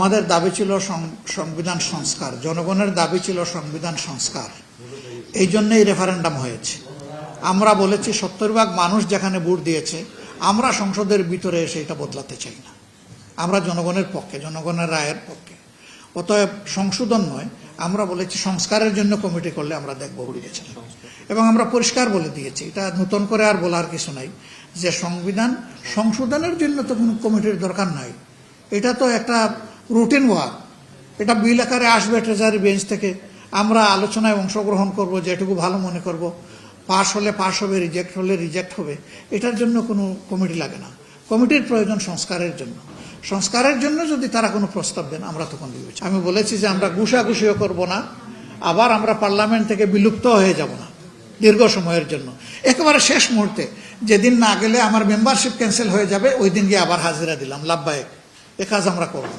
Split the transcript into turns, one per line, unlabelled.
আমাদের দাবি ছিল সংবিধান সংস্কার, জনগণের দাবি ছিল সংবিধান সংস্কার। এই জন্যই রেফারেন্ডাম হয়েছে। আমরা বলেছি ৭০ ভাগ মানুষ যেখানে ভোট দিয়েছে, আমরা সংসদের ভিতরে এসে এটা বদলাতে চাই না। আমরা জনগণের পক্ষে, জনগণের রায়ের পক্ষে। অতএব সংশোধন নয়, আমরা বলেছি সংস্কারের জন্য কমিটি করলে আমরা দেখব বলেছি। এবং আমরা পরিষ্কার বলে দিয়েছি, এটা নতুন করে আর বলার কিছু নাই, যে সংবিধান সংশোধনের জন্য তো কোনো কমিটির দরকার নাই। এটা তো একটা রুটিন ওয়ার্ক। এটা বিল আকারে আসবে ট্রেজারি বেঞ্চ থেকে, আমরা আলোচনায় অংশগ্রহণ করব, যেটুকু ভালো মনে করব, পাস হলে পাস হবে, রিজেক্ট হলে রিজেক্ট হবে। এটার জন্য কোনো কমিটি লাগে না। কমিটির প্রয়োজন সংস্কারের জন্য। সংস্কারের জন্য যদি তারা কোনো প্রস্তাব দেন, আমরা তখন বিবেচনা। আমি বলেছি যে আমরা ঘুষাঘুষিও করব না, আবার আমরা পার্লামেন্ট থেকে বিলুপ্ত হয়ে যাব না দীর্ঘ সময়ের জন্য। একেবারে শেষ মুহূর্তে যেদিন না গেলে আমার মেম্বারশিপ ক্যান্সেল হয়ে যাবে, ওই দিন গিয়ে আবার হাজিরা দিলাম, লাভবাহিক। এ কাজ আমরা করব না।